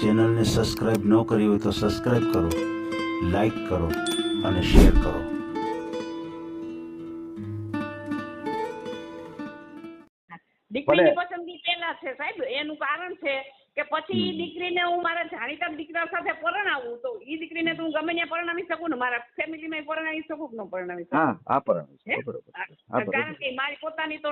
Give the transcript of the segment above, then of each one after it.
ચેનલને સબસ્ક્રાઇબ ન કરી હોય તો સબસ્ક્રાઇબ કરો, લાઈક કરો અને શેર કરો. દીકરીની પસંદગી પહેલા છે સાહેબ. એનું કારણ છે કે પછી દીકરીને હું મારા જાણીતા દીકરા સાથે પરણાવું તો એ દીકરીને તો હું ગમે ત્યાં પરણાવી શકું ને, મારા ફેમિલીમાં પરણાવી શકું કે ન પરણાવી શકું. કારણ કે મારી પોતાની તો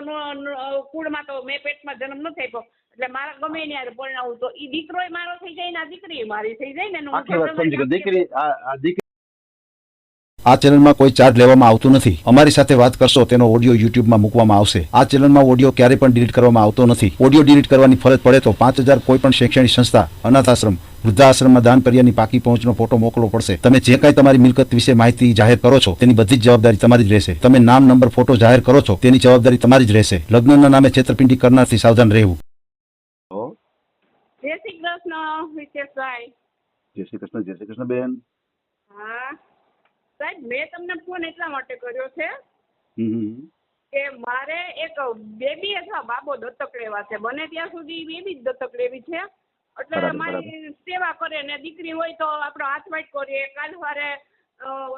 કુળમાં તો મેં પેટમાં જન્મ નથી આપ્યો, એટલે મારા ગમે ત્યાં પરણાવું તો એ દીકરો મારો થઈ જાય ને આ દીકરી મારી થઈ જાય ને. આ ચેનલમાં કોઈ ચાર્જ લેવામાં આવતો નથી. અમારી સાથે વાત કરશો તેનો ઓડિયો યુટ્યુબમાં મૂકવામાં આવશે. આ ચેનલમાં ઓડિયો ક્યારેય પણ ડિલીટ કરવામાં આવતો નથી. ઓડિયો ડિલીટ કરવાની ફરજ પડે તો 5000 કોઈ પણ શૈક્ષણિક સંસ્થા, અનાથ આશ્રમ, વૃદ્ધાશ્રમમાં દાન કર્યાની પાકી પહોંચનો ફોટો મોકલવો પડશે. તમે જે કાંઈ તમારી મિલકત વિશે માહિતી જાહેર કરો છો તેની બધી જ જવાબદારી તમારી જ રહેશે. તમે નામ, નંબર, ફોટો જાહેર કરો છો તેની જવાબદારી તમારી જ રહેશે. લગ્નના નામે છેતરપિંડી કરનારથી સાવધાન રહેવું. જય શ્રી કૃષ્ણ વિશેષભાઈ. જય શ્રી કૃષ્ણ. જય શ્રી કૃષ્ણ બેન. હા સાહેબ, મેં તમને ફોન એટલા માટે કર્યો છે કે મારે એક બેબી અથવા બાબો દત્તક લેવા છે. બને ત્યાં સુધી બેબી જ દત્તક લેવી છે. એટલે મારી સેવા કરે ને દીકરી હોય તો આપણો હાથવાટ કરીએ. કાલ સવારે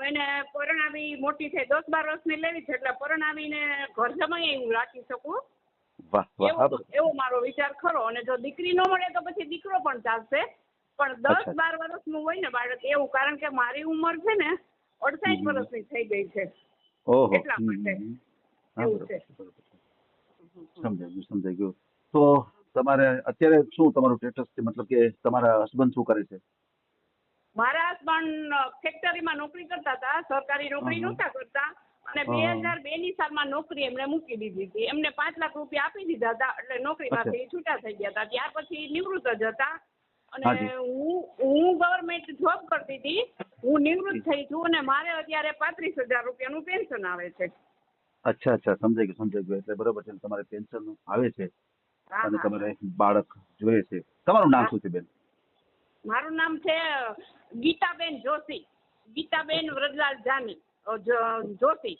એને પરણાવી મોટી થઈ 10-12 વર્ષની લેવી છે, એટલે પરણાવીને ઘર જમાઈ હું રાખી શકું. એવો મારો વિચાર ખરો. અને જો દીકરી ન મળે તો પછી દીકરો પણ ચાલશે, પણ 10-12 વર્ષનું હોય ને બાળક એવું. કારણ કે મારી ઉંમર છે ને 68 વર્ષની થઈ ગઈ છે, એટલા માટે એવું છે. સમજાઈ ગયું. તો તમારે અત્યારે શું તમારું સ્ટેટસ છે, મતલબ કે તમારા હસબન્ડ શું કરે છે? મારા હસબન્ડ ફેક્ટરીમાં નોકરી કરતા હતા, સરકારી નોકરી નહોતા કરતા, અને 2002 ની સાલમાં નોકરી એમણે મૂકી દીધી હતી. એમને 5 લાખ રૂપિયા આપી દીધા હતા, એટલે નોકરીમાંથી છૂટા થઈ ગયા હતા. ત્યાર પછી નિવૃત્ત જ હતા. અને હું ગવર્મેન્ટ જોબ કરતી હતી. હું નિવૃત્ત થઈ છું અને મારે અત્યારે 35,000 રૂપિયાનું પેન્શન આવે છે. અચ્છા, સમજાઈ ગયું. એટલે બરોબર છે, તમારે પેન્શન આવે છે અને તમારે બાળક જોઈએ છે. તમારું નામ શું છે બેન? મારું નામ છે ગીતાબેન જોશી. ગીતાબેન વ્રજલાલ જાની જોશી.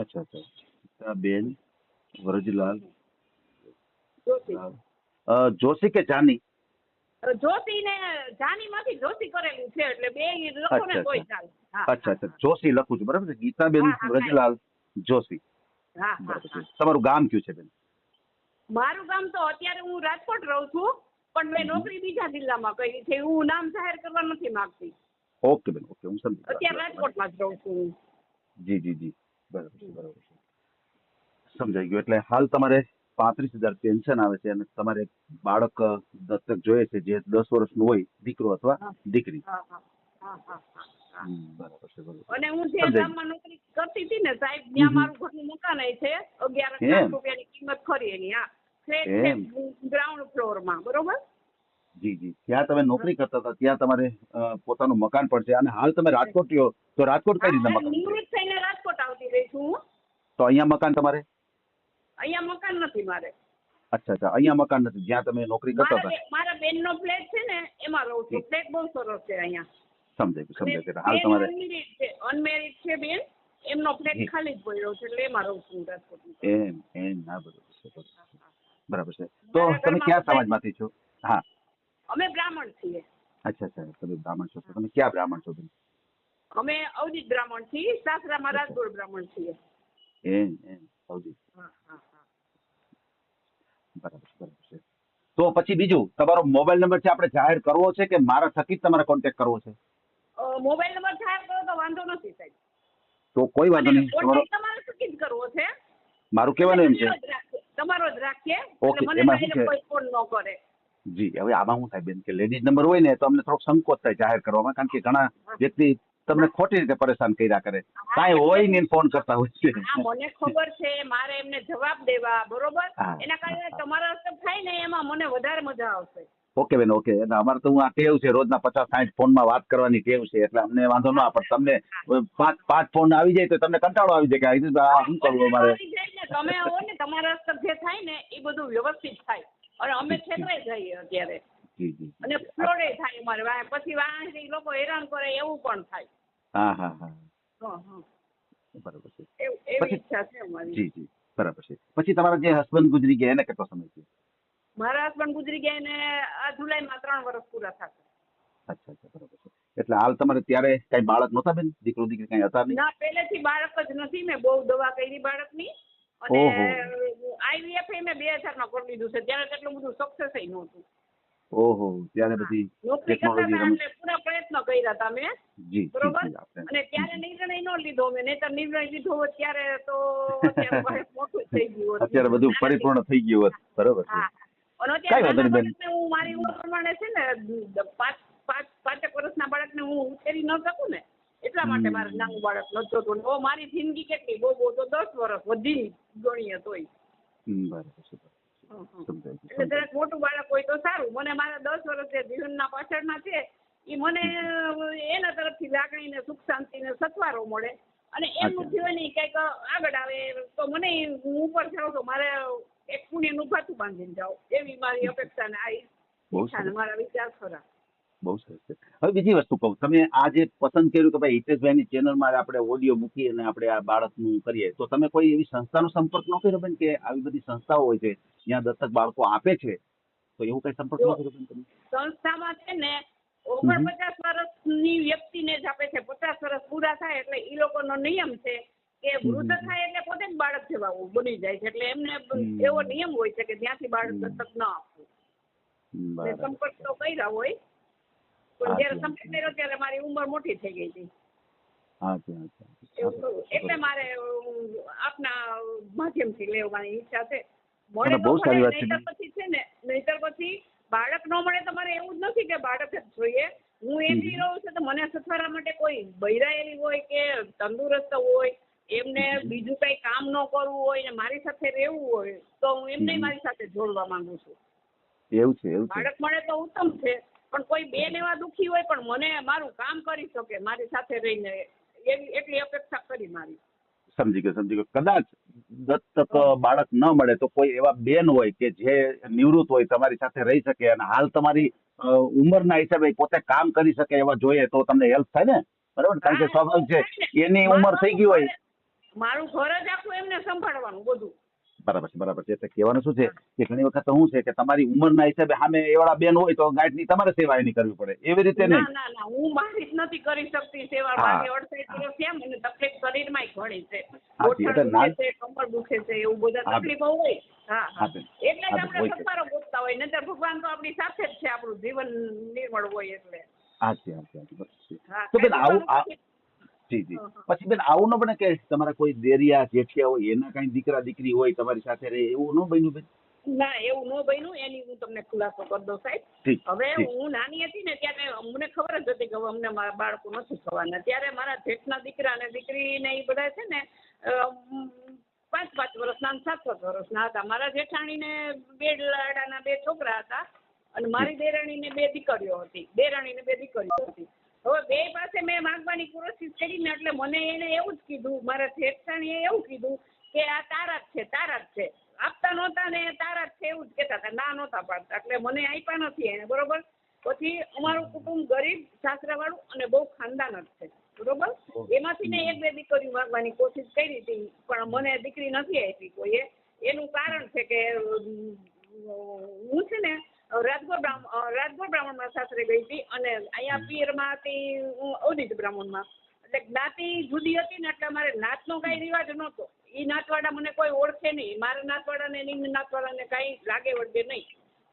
અચ્છા. ગીતાબેન વ્રજલાલ જોશી કે જાની? જોશી ને જાની માંથી જોશી કરેલું છે, એટલે બે લખો ને કોઈ ચાલે. અચ્છા, જોશી લખું છું, બરાબર છે. ગીતાબેન વ્રજલાલ જોશી. તમારું ગામ કયું છે બેન? મારું ગામ તો અત્યારે હું રાજકોટ રહું છું, પણ મેં નોકરી બીજા જિલ્લામાં કરી છે. હું નામ જાહેર કરવા નથી માંગતી. ઓકે બેન, ઓકે, હું સમજી. અત્યારે રાજકોટમાં જ રહું છું. જી, બરાબર છે. સમજાઈ ગયું. એટલે હાલ તમારે 35,000 પેન્શન આવે છે અને તમારે બાળક દત્તક જોઈએ છે, જે 10 વર્ષનું હોય, દીકરો અથવા દીકરી. બરાબર છે. અને હું જે ગામમાં નોકરી કરતી હતી ને સાહેબ, ત્યાં મારું ઘરનું મકાન છે, 11 લાખ રૂપિયાની કિંમત ખરી એની. ફ્લેટ છે ગ્રાઉન્ડ ફ્લોરમાં, બરોબર. જી. ત્યાં તમે નોકરી કરતા હતા, ત્યાં તમારે પોતાનું મકાન પણ છે, અને હાલ તમે રાજકોટ રહ્યો તો રાજકોટ કઈ રીતના મકાન? નિવૃત્ત થઈને રાજકોટ આવતી રહી છું. તો અહીંયા મકાન તમારે? અહીંયા મકાન નથી મારે. અચ્છા, અહીંયા મકાન નથી જ્યાં તમે નોકરી કરતા હતા? મારા બેનનો ફ્લેટ છે ને એમાં રહું છું. ફ્લેટ બહુ સરસ છે અહીંયા. સમજાય ગયું. હાલ તમારે અનમેરિડ છે બેન, એમનો ફ્લેટ ખાલી જ પડ્યો છે, એટલે એમાં રહું છું રાજકોટ. બરાબર છે. તો તમે કયા સમાજમાંથી છો? હા, અમે બ્રાહ્મણ છીએ. અચ્છા, તમે બ્રાહ્મણ છો. તમે ક્યાં બ્રાહ્મણ છો બેન? અમે અવધિક બ્રાહ્મણ છીએ, સાસરામાં રાજગોળ બ્રાહ્મણ છીએ. અવધિક. બરાબર છે. તો પછી બીજું તમારો મોબાઈલ નંબર છે, આપણે જાહેર કરવો છે કે મારા થકી જ તમારે કોન્ટેક્ટ કરવો છે? મોબાઈલ નંબર જાહેર કરો તો વાંધો નથી સાહેબ. તો કોઈ વાંધો નહીં, તમારે થકી જ કરવો છે. મારું કહેવાનું એમ છે તમારો જ રાખીએ. ઓકે. એમાં શું છે કોઈ ફોન ન કરે. જી, હવે આમાં શું થાય બેન કે લેડીઝ નંબર હોય ને તો અમને થોડોક સંકોચ થાય જાહેર કરવામાં, કારણ કે ઘણા વ્યક્તિ તમને ખોટી રીતે પરેશાન કર્યા કરે, કાંઈ હોય ને ફોન કરતા હોય છે. મને ખબર છે, મારે એમને જવાબ દેવા, બરોબર. એના કારણે તમારા હસ્તક થાય ને એમાં મને વધારે મજા આવશે. ઓકે બેન, ઓકે. એટલે અમારે તો આ ટેવ છે, રોજના 50-60 ફોનમાં વાત કરવાની ટેવ છે, એટલે અમને વાંધો ન આવે. પણ તમને 5 ફોન આવી જાય તો તમને કંટાળો આવી જાય કે શું કરવું અમારે. તમે આવો ને તમારા હસ્તક જે થાય ને એ બધું વ્યવસ્થિત થાય, અને અમે છેતરાઈ જઈએ અત્યારે. અને ફ્લોડે થાય અમારે, પછી વાંચી લોકો હેરાન કરે એવું પણ થાય. હા. બરાબર છે. એવી ઈચ્છા છે અમારી. જી, બરાબર છે. પછી તમારા જે હસબન્ડ ગુજરી ગયા એને કેટલો સમય છે? મારા હસબન્ડ ગુજરી ગયા ને આ જુલાઈમાં 3 વર્ષ પૂરા થશે. અચ્છા અચ્છા, બરાબર છે. એટલે હાલ તમારે ત્યારે કઈ બાળક નહોતા બેન, દીકરો દીકરી કઈ હતા નહીં? ના, પહેલેથી બાળક જ નથી. મેં બહુ દવા કરી બાળકની અને ઓહો. IVF મેં 2000માં કરી દીધું છે. ત્યારે એટલું બધું સક્સેસ નહોતું. ઓહો, ત્યારે બધી નોકરી કરતા ટેકનોલોજી હતા એટલે પૂરા પ્રયત્ન કર્યા હતા મેં. જી બરોબર. જી, આપણે અને ત્યારે નિર્ણય ન લીધો મેં, નહીંતર નિર્ણય લીધો હોત ત્યારે તો અત્યારે બાળક મોટું થઈ ગયું હોત. અત્યારે બધું પરિપૂર્ણ થઈ ગયું હોત. બરોબર છે. હા. અને કઈ અત્યારે વાંધો નહીં બેન. બાળકને હું મારી ઉંમર પ્રમાણે છે ને પાંચેક વર્ષના બાળકને હું ઉછેરી ન શકું ને, એટલા માટે મારે નાનું બાળક નથી જોતું. હવે મારી જિંદગી કેટલી બહુ તો 10 વર્ષ વધી ગણીએ તોય. બરાબર છે. સમજાય છે, એટલે જરાક મોટું બાળક હોય તો સારું. મને મારા 10 વર્ષ જે જીવનના પાછળના છે એ મને એના તરફથી લાગણી ને સુખ શાંતિ ને સથવારો મળે અને એમનું જીવન કંઈક આગળ આવે તો મને હું ઉપર જાઉં તો મારે એક પુણ્યનું ભાતું બાંધીને જાઉં, એવી મારી અપેક્ષા ને આ ઈચ્છા ને મારા વિચાર ખરા. બહુ સરસ છે. હવે બીજી વસ્તુ કહું, તમે આ જે પસંદ કર્યું કે ભાઈ હિતેશભાઈની ચેનલમાં આપણે ઓડિયો મૂકી અને આપણે આ બાળકનું કરીએ, તો તમે કોઈ એવી સંસ્થાનો સંપર્ક ન કર્યો બેન? કે આવી બધી સંસ્થાઓ હોય છે જ્યાં દત્તક બાળકો આપે છે, તો એવું કઈ સંપર્ક ન કર્યો બેન તમે? સંસ્થામાં છે ને 49 વર્ષની વ્યક્તિને જ આપે છે. 50 વર્ષ પૂરા થાય એટલે એ લોકોનો નિયમ છે કે વૃદ્ધ થાય એટલે પોતે જ બાળક જેવા બની જાય છે. એટલે એમને એવો નિયમ હોય છે કે ત્યાંથી બાળક દત્તક ન આપવું. સંપર્ક તો કર્યા હોય પણ જયારે સંપર્ક કર્યો ત્યારે મારી ઉંમર મોટી થઈ ગઈ હતી. એટલે મારે આપના માધ્યમથી લેવાની ઈચ્છા છે. મળે તો નહીતર પછી છે ને, નહીતર પછી બાળક ન મળે તો મારે એવું જ નથી કે બાળક જ જોઈએ. હું એમની રહું છું તો મને સથવારા માટે કોઈ બૈરાયેલી હોય કે તંદુરસ્ત હોય, એમને બીજું કઈ કામ ન કરવું હોય ને મારી સાથે રહેવું હોય તો હું એમને મારી સાથે જોડવા માંગુ છું. એવું છે, એવું છે. બાળક મળે તો ઉત્તમ છે, પણ કોઈ બેન એવા દુઃખી હોય પણ મને મારું કામ કરી શકે મારી સાથે રહીને, એવી એટલી અપેક્ષા કરી મારી. સમજી ગયો. કદાચ દત્તક બાળક ન મળે તો કોઈ એવા બેન હોય કે જે નિવૃત્ત હોય, તમારી સાથે રહી શકે અને હાલ તમારી ઉંમરના હિસાબે પોતે કામ કરી શકે એવા જોઈએ તો તમને હેલ્પ થાય ને? બરાબર, કારણ કે સ્વાભાવિક છે એની ઉંમર થઈ ગઈ હોય. મારું ઘર જ આખું એમને સંભાળવાનું બધું. બરાબર છે. એટલે કહેવાનું શું છે કે ઘણી વખત શું છે કે તમારી ઉંમરના હિસાબે સામે એવા બેન હોય તો ગાઈડની તમારે સેવા એની કરવી પડે, એવી રીતે નહીં. ના, હું મારી જ નથી કરી શકતી સેવા. મારી 68 વર્ષ છે, મને તકલીફ શરીરમાં ઘણી છે, ગોઠણ દુખે છે, કમર દુખે છે, એવું બધા તકલીફો હોય. હા, એટલે જ આપણે સથવારો ગોતતા હોય, નહીંતર ભગવાન તો આપણી સાથે જ છે, આપણું જીવન નિર્મળ હોય એટલે. તો બેન આવું જી પછી બેન આવું ન બને કે તમારા કોઈ દેરિયા જેઠિયા હોય એના કઈ દીકરા દીકરી હોય તમારી સાથે રહે, એવું ન બન્યું બેન? ના, એવું ન બન્યું. એની હું તમને ખુલાસો કરી દઉં સાહેબ. હવે હું નાની હતી ને ત્યારે મને ખબર જ હતી કે હવે અમને મારા બાળકો નથી થવાના. ત્યારે મારા જેઠના દીકરા અને દીકરી ને એ બધા છે ને 5 વર્ષના અને 7 વર્ષના હતા. મારા જેઠાણીને 2 લાડાના 2 છોકરા હતા અને મારી દેરાણીને 2 દીકરીઓ હતી. હવે 2 પાસે મેં માંગવાની કોશિશ કરીને એટલે મને એને એવું જ કીધું, મારા જેઠાણીએ એવું કીધું કે આ તારા જ છે. આપતા નહોતા ને તારા જ છે એવું જ કહેતા હતા, ના નહોતા પાડતા. એટલે મને આપ્યા નથી એને. બરોબર. પછી અમારું કુટુંબ ગરીબ, સાસરાવાળું અને બહુ ખાનદાન જ છે. બરોબર. એમાંથી ને 1-2 દીકરીઓ માંગવાની કોશિશ કરી હતી પણ મને દીકરી નથી આપી કોઈએ. એનું કારણ છે કે હું છે ને રાજગોર બ્રાહ્મણમાં સાસરે ગઈ હતી અને અહીંયા પિયરમાં હતી હું અવધિત બ્રાહ્મણમાં. એટલે જ્ઞાતિ જુદી હતી ને એટલે અમારે નાતનો કાંઈ રિવાજ નહોતો. એ નાતવાડા મને કોઈ ઓળખે નહીં, મારા નાતવાડાને એની નાતવાડાને કાંઈ લાગે વળગે નહીં.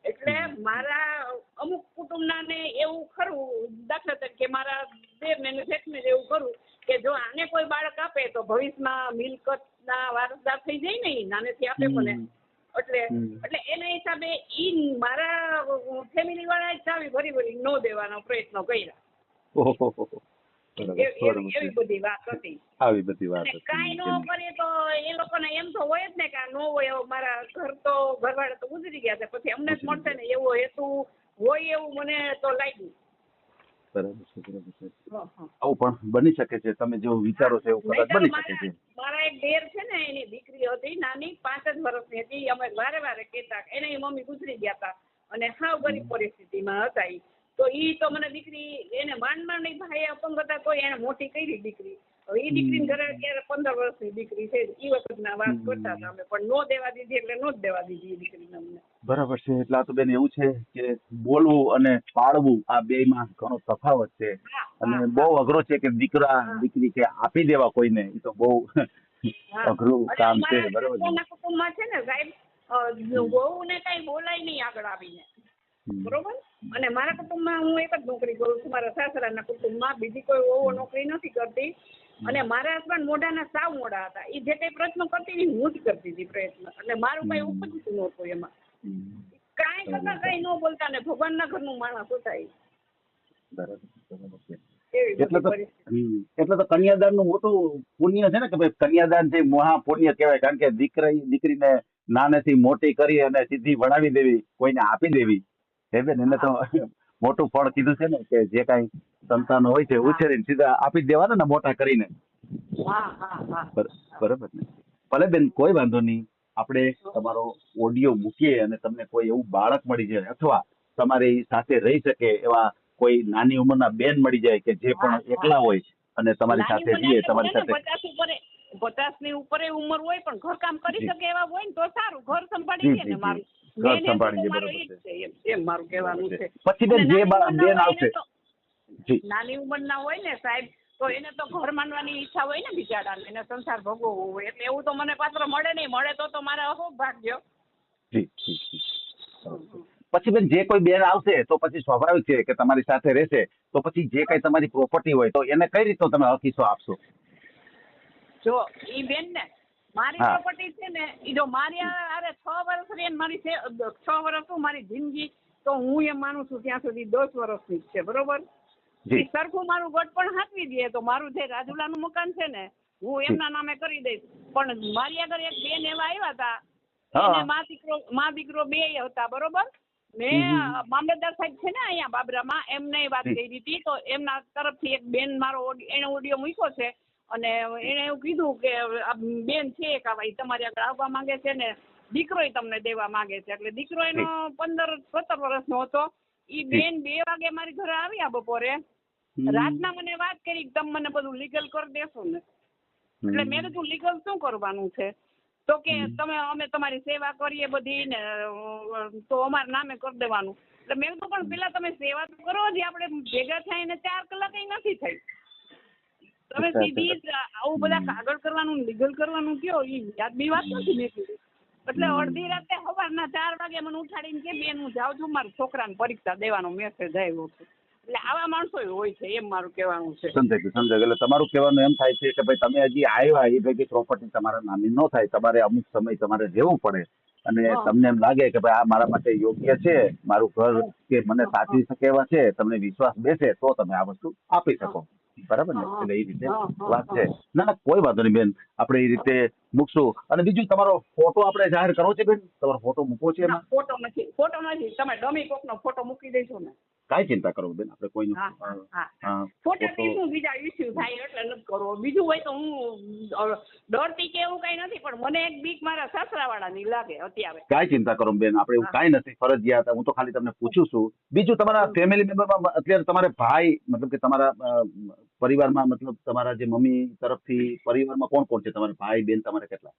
એટલે મારા અમુક કુટુંબના ને એવું ખરું, દાખલા તરીકે મારા દેરને ને જેઠને એવું ખરું કે જો આને કોઈ બાળક આપે તો ભવિષ્યમાં મિલકતના વારસદાર થઈ જાય ને, નાનેથી આપે મને. એટલે એના હિસાબે ઈ મારા ફેમિલી વાળા જ ચાવી ભરી ન દેવાનો પ્રયત્ન કર્યા. એવી બધી વાત હતી. કાંઈ ન કરીએ તો એ લોકોને એમ તો હોય જ ને કે આ ન હોય. મારા ઘરવાળા તો ગુજરી ગયા છે, પછી અમને જ મળશે ને એવો હેતુ હોય એવું મને તો લાગ્યું. બરાબર છે. આવું પણ બની શકે છે, તમે જેવું વિચારો છો એવું કદાચ બની શકે છે. મારા એક દેર છે ને, એની દીકરી હતી નાની, 5 જ વર્ષની હતી. અમે વારે કહેતા, એની મમ્મી ગુજરી ગયા હતા અને હાવ ગરીબ પરિસ્થિતિમાં હતા. તો ઈ તો મને દીકરી એને માંડ ભાઈ અપંગ હતા તો એને મોટી કરી દીકરી. હવે એ દીકરીને ઘરે અત્યારે 15 વર્ષની દીકરી છે, એ વખતના વાત કરતા હતા અમે, પણ નો દેવા દીધી એટલે નો જ દેવા દીધી એ દીકરીને અમને. બરાબર છે. એટલે આ તો બેન એવું છે કે બોલવું અને પાળવું આ બેયમાં ઘણો તફાવત છે અને બહુ અઘરો છે કે દીકરા દીકરી કે આપી દેવા કોઈને, એ તો બહુ અઘરું કામ છે. બરાબર છે. કુટુંબમાં છે ને સાહેબ, વહુને કઈ બોલાય નહીં આગળ આવીને, બરોબર. અને મારા કુટુંબમાં હું એક જ નોકરી કરું છું, મારા સાસરાના કુટુંબમાં બીજી કોઈ વહુ નોકરી નથી કરતી. અને મારા હસબન્ડ મોઢાના સાવ મોડા હતા, એ જે કઈ પ્રશ્ન કરતી હતી હું જ કરતી હતી પ્રયત્ન, એટલે મારું કઈ ઉપજતું નહોતું એમાં, કાંઈ કરતા કઈ ન બોલતા ને ભગવાનના ઘરનું માણસ હતા એ. બરાબર છે. એટલે તો કન્યાદાન નું મોટું પુણ્ય છે ને, કે ભાઈ કન્યાદાન જે મહા પુણ્ય કહેવાય. કારણ કે દીકરીને નાનેથી મોટી કરી અને સીધી ભણાવી દેવી, કોઈને આપી દેવી, હે બેન, એને તો મોટું ફળ કીધું છે ને, કે જે કાંઈ સંતાનો હોય છે ઉછેરીને સીધા આપી દેવાના ને મોટા કરીને. બરાબર ને. ભલે બેન, કોઈ વાંધો નહીં. આપણે તમારો ઓડિયો મૂકીએ અને તમને કોઈ એવું બાળક મળી જાય અથવા તમારી સાથે રહી શકે એવા કોઈ નાની ઉંમરના બેન મળી જાય કે જે પણ એકલા હોય અને તમારી સાથે રહીએ, તમારી સાથે 50 ની ઉપર ઉંમર હોય પણ ઘર કામ કરી શકે એવા હોય ને તો સારું, ઘર સંભાળી લે ને. મારું ઘર સંભાળી મારું ઈ જ છે, એમ મારું કહેવાનું છે. પછી બેન જે બેન આવશે નાની ઉંમરના હોય ને સાહેબ, તો એને તો ઘર માનવાની ઈચ્છા હોય ને બિચારાને, એને સંસાર ભોગવવો હોય, એટલે એવું તો મને પાત્ર મળે નહીં. મળે તો મારા અહોભાગ્ય. પછી બેન જે કોઈ બેન આવશે તો પછી સ્વાભાવિક છે કે તમારી સાથે રહેશે, તો પછી જે કઈ તમારી પ્રોપર્ટી હોય તો એને કઈ રીતનો તમે હકીસો આપશો? જો ઈ બેન ને મારી પ્રોપર્ટી છે ને, ઈ જો મારી અરે 6 વર્ષ રહી મારી 6 વર્ષ મારી જિંદગી, તો હું એમ માનું છું ત્યાં સુધી 10 વર્ષની છે, બરોબર. સરખું મારું ગઢ પણ હાથવી દે તો મારું જે રાજુલાનું મકાન છે ને, હું એમના નામે કરી દઈશ. પણ મારી આગળ એક બેન એવા આવ્યા હતા, એને મા દીકરો 2 હતા, બરોબર. મેં મામલતદાર સાહેબ છે ને અહીંયા બાબરામાં, એમને વાત કરી હતી, તો એમના તરફથી એક બેન એને ઓડિયો મૂક્યો છે અને એને એવું કીધું કે આ બેન છે કે ભાઈ તમારી આગળ આવવા માંગે છે ને દીકરોય તમને દેવા માંગે છે. એટલે દીકરો એનો 15-17 વર્ષનો હતો. ઈ બેન 2 વાગે મારી ઘરે આવ્યા બપોરે, રાતના મને વાત કરી કે તમે મને બધું લીગલ કરી દેશો ને. એટલે મેં કીધું લીગલ શું કરવાનું છે? તો કે અમે તમારી સેવા કરીએ બધી ને તો અમારા નામે કરી દેવાનું. એટલે મેં કીધું પણ પેલા તમે સેવા તો કરો, જે આપણે ભેગા થાય ને 4 કલાક નથી થઈ. તમે સીધી આવું બધા કાગળ કરવાનું, લીગલ કરવાનું કયો, એ યાદની વાત નથી મેં કીધું. એટલે અડધી રાતે સવારના 4 વાગે મને ઉઠાડીને કે બેન હું જાઉં છું, મારા છોકરાને પરીક્ષા દેવાનો મેસેજ આવ્યો છે. એટલે આવા માણસો હોય છે, એમ મારું કહેવાનું છે. સમજાય. એટલે તમારું કહેવાનું એમ થાય છે કે ભાઈ તમે હજી આવ્યા એ ભેગી પ્રોપર્ટી તમારા નામે ન થાય, તમારે અમુક સમય તમારે રહેવું પડે અને તમને એમ લાગે કે ભાઈ આ મારા માટે યોગ્ય છે, મારું ઘર કે મને સાચવી શકે એવા છે, તમને વિશ્વાસ બેસે તો તમે આ વસ્તુ આપી શકો. બરાબર ને? એટલે એ રીતે વાત છે. ના કોઈ વાંધો નહીં બેન, આપણે એ રીતે મૂકશું. અને બીજું, તમારો ફોટો આપણે જાહેર કરવો છે બેન? તમારો ફોટો મૂકવો છે એમાં? ફોટો નથી. તમે ડમી કોકનો ફોટો મૂકી દેશો ને? કાંઈ ચિંતા કરો બેન, આપણે કોઈ ફોટાથી શું બીજા ઇસ્યુ થાય એટલે નથી કરવો. બીજું હોય તો હું ડરતી કે એવું કઈ નથી, પણ મને એક બીક મારા સાસરાવાળાની લાગે અત્યારે. કાંઈ ચિંતા કરો બેન, આપણે એવું કાંઈ નથી ફરજિયાત. હું તો ખાલી તમને પૂછું છું. બીજું, તમારા ફેમિલી મેમ્બરમાં અત્યારે તમારે ભાઈ, મતલબ કે તમારા પરિવારમાં, મતલબ તમારા જે મમ્મી તરફથી પરિવારમાં કોણ કોણ છે? તમારે ભાઈ બેન તમારે કેટલા?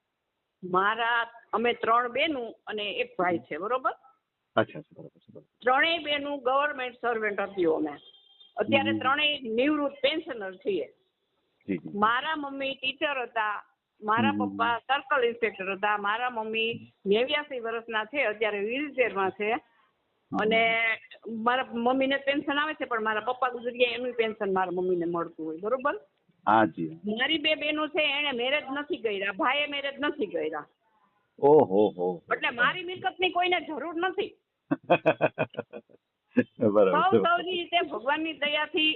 અમે 3 બહેનો અને એક ભાઈ છે, બરોબર. અચ્છા, બરાબર. 3 બહેનો ગવર્મેન્ટ સર્વન્ટ હતી અમે. અત્યારે 3 નિવૃત્ત પેન્શનર છીએ. મારા મમ્મી ટીચર હતા, મારા પપ્પા સર્કલ ઇન્સ્પેક્ટર હતા, મારા મમ્મી 89 વર્ષના છે, અત્યારે વ્હીલચેરમાં છે. અને મારા મમ્મીને પેન્શન આવે છે, પણ મારા પપ્પા ગુજરી ગયા એનું પેન્શન મારા મમ્મીને મળતું હોય, બરોબર. મારી 2 બહેનો છે, એને મેરેજ નથી કર્યા, ભાઈએ મેરેજ નથી કર્યા. ઓહો. એટલે મારી મિલકતની કોઈને જરૂર નથી. સૌ રીતે ભગવાનની દયાથી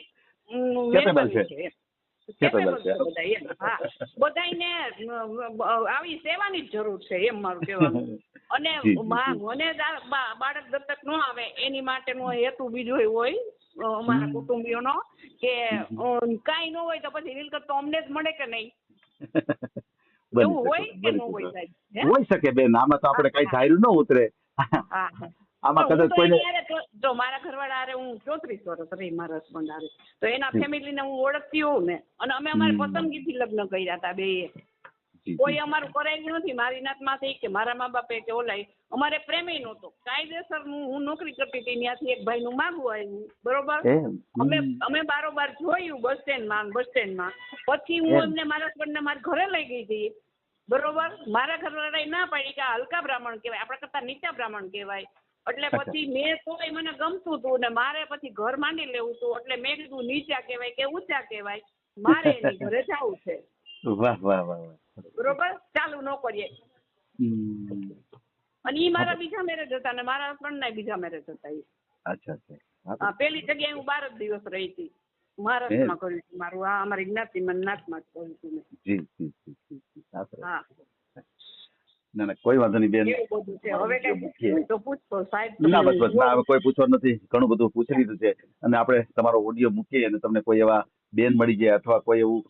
બધાને આવી સેવાની જ જરૂર છે, એમ મારું કહેવાનું. અને મને બાળક દત્તક ન આવે એની માટેનો હેતુ બીજો હોય અમારા કુટુંબીઓનો, કે કાંઈ ન હોય તો પછી મિલકત તો અમને જ મળે કે નહીં. એવું હોય કે ન હોય? હોય શકે બેન, આમાં તો આપણે કઈ ધાર્યું ન ઉતરે. આમાં હું કદાચ તો કોઈને એની હારે જો મારા ઘરવાળા હારે હું 34 વર્ષ રહી, મારા હસબન્ડ હારે, તો એના ફેમિલીને હું ઓળખતી હોઉં ને, અને અમે અમારી પસંદગીથી લગ્ન કર્યા હતા બેય. જી, કોઈ અમારું કરાયું નથી, મારી નાતમાંથી કે મારા મા બાપે કે ઓલાય, અમારે પ્રેમે નહોતો. કાયદેસર હું નોકરી કરતી હતી, ત્યાંથી એક ભાઈનું માગવું આવ્યું, બરોબર. અમે બારોબાર જોયું બસ સ્ટેન્ડમાં. પછી હું એમને મારા હસબન્ડને મારા ઘરે લઈ ગઈ હતી, બરોબર. મારા ઘરવાળાએ ના પાડી કે આ હલકા બ્રાહ્મણ કહેવાય, આપણા કરતા નીચા બ્રાહ્મણ કહેવાય. એટલે પછી મેં તોય મને ગમતું હતું ને મારે પછી ઘર માંડી લેવું હતું, એટલે મેં કીધું નીચા કહેવાય કે ઊંચા કહેવાય, મારે એની ઘરે જવું છે. વાહ વાહ વાહ વાહ. બરોબર, ચાલુ ન કરીએ. અને ઈ મારા બીજા મેરેજ હતા ને મારા હસબન્ડ ના બીજા મેરેજ હતા. અચ્છા અચ્છા. હા, પેલી જગ્યાએ હું 12 જ દિવસ રહી હતી, મહારાષ્ટ્રમાં કર્યું હતું મારું. આ અમારી જ્ઞાતિમાં નાતમાં જ કર્યું હતું મેં. જી જી જી જી. હા, ના ના કોઈ વાંધો નહીં બેન. એવું બધું છે. હવે કઈ પૂછવું તો પૂછતો સાહેબ. ના બસ બસ ના, હવે કોઈ પૂછવાનું નથી, ઘણું બધું પૂછી લીધું છે. અને આપણે તમારો ઓડિયો મૂકીએ અને તમને કોઈ એવા બેન મળી જાય અથવા કોઈ એવું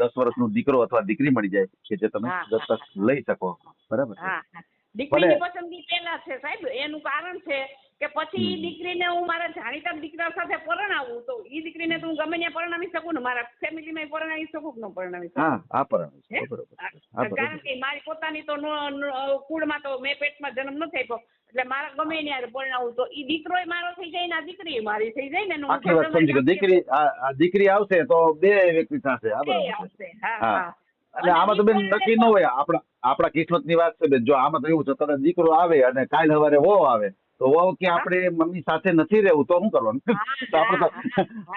10 વર્ષનું દીકરો અથવા દીકરી મળી જાય કે જે તમે દત્તક લઈ શકો, બરાબર. હા, દીકરીની પસંદગી પેલા છે સાહેબ. એનું કારણ છે કે પછી ઈ દીકરીને હું મારા જાણીતા દીકરા સાથે પરણાવું તો ઈ દીકરીને તો હું ગમે ત્યાં પરણાવી શકું ને, મારા ફેમિલીમાં પરણાવી શકું કે ન પરણાવી શકું. હા આ પરણાવી બરોબર. કારણ કે મારી પોતાની તો કુળમાં તો મેં પેટમાં જન્મ નથી આપ્યો, એટલે મારા ગમે ત્યારે પરણાવું તો ઈ દીકરોય મારો થઈ જાય ને આ દીકરી મારી થઈ જાય ને. આખી વાત સમજી ગયો. દીકરી આ દીકરી આવશે તો બે વ્યક્તિ થશે. આ બરાબર છે. હા, એટલે આમાં તો બેન નક્કી ન હોય. આપણા કિસ્મતની વાત છે બેન. જો આમાં તો એવું છે કદાચ દીકરો આવે અને કાલ સવારે વહુ આવે તો વહુ કે આપણે મમ્મી સાથે નથી રહેવું તો શું કરવાનું? તો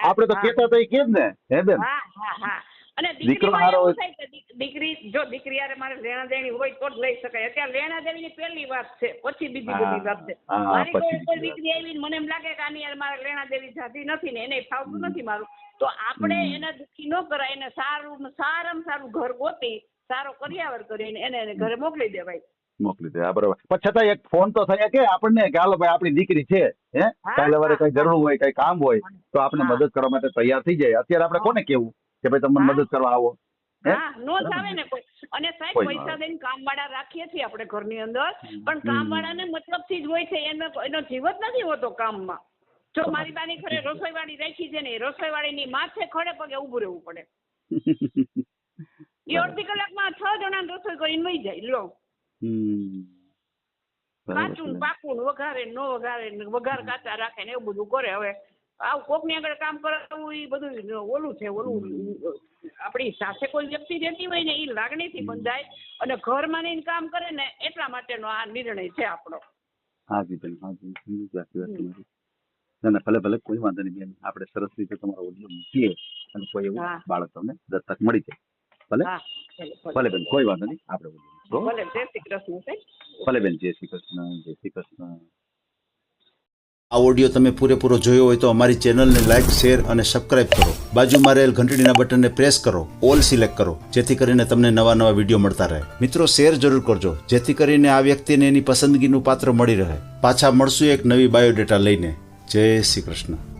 આપણે તો કેતા તો કે જ ને, હે બેન. અને દીકરીમાં એવું થાય કે દીકરી યારે મારે લેણા દેણી હોય તો જ લઈ શકાય. અત્યારે લેણા દેણીની પહેલી વાત છે, પછી બીજી બધી વાત છે. મારી કોઈ દીકરી આવીને મને એમ લાગે કે આની યાર મારે લેણા દેવી જાતી નથી ને એને ફાવતું નથી મારું, તો આપણે એને દુઃખી ન કરાય, એને સારામાં સારું ઘર ગોતી સારો કરિયાવર કરીને એને ઘરે મોકલી દેવાય. મોકલી દે. બરોબર. પણ છતાં એક ફોન તો થયા કે આપણને કે હાલો ભાઈ આપણી દીકરી છે, હે કાલે સવારે કઈ જરૂર હોય કઈ કામ હોય તો આપણે મદદ કરવા માટે તૈયાર થઈ જાય. અત્યારે આપણે કોને કેવું કે ભાઈ તમે મદદ કરવા આવો? હા, નો જ આવે ને કોઈ. અને સાહેબ પૈસા દઈને કામવાળા રાખીએ છીએ આપણે ઘરની અંદર, પણ કામવાળાને મતલબથી જ હોય છે, એનો જીવ જ નથી હોતો કામમાં. જો મારી બાની ઘરે રસોઈવાળી રાખી છે ને રસોઈવાળીની માથે ખડે પગે ઊભું રહેવું પડે. એ અડધી કલાકમાં 6 જણાને રસોઈ કરીને વહી જાય. લો કાચું પાકું વઘારે નો વઘારે વઘાર કાચા રાખે ને એવું બધું કરે. હવે આવું કોકની આગળ કામ કરાવવું એ બધું ઓલું છે. આપણી સાથે કોઈ વ્યક્તિ રહેતી હોય ને એ લાગણીથી બંધાય અને ઘરમાં ને કામ કરે ને એટલા માટેનો આ નિર્ણય છે આપણો. હાજી બેન, હાજી. ના ભલે ભલે કોઈ વાંધો નહીં બેન. આપણે સરસ રીતે તમારો ઓડિયો મૂકીએ અને કોઈ એવું બાળક તમને દત્તક મળી જાય. ભલે ભલે બેન, કોઈ વાંધો નહીં. આપણે ભલે. જય શ્રી કૃષ્ણ. ભલે બેન, જય શ્રી કૃષ્ણ. જય શ્રી કૃષ્ણ. આ ઓડિયો તમે પૂરેપૂરો જોયો હોય તો અમારી ચેનલને લાઇક, શેર અને સબસ્ક્રાઇબ કરો. બાજુમાં રહેલ ઘંટડીના બટનને પ્રેસ કરો, ઓલ સિલેક્ટ કરો, જેથી કરીને તમને નવા વિડીયો મળતા રહે. મિત્રો શેર જરૂર કરજો જેથી કરીને આ વ્યક્તિને એની પસંદગીનું પાત્ર મળી રહે. પાછા મળશું એક નવી બાયોડેટા લઈને. જય શ્રી કૃષ્ણ.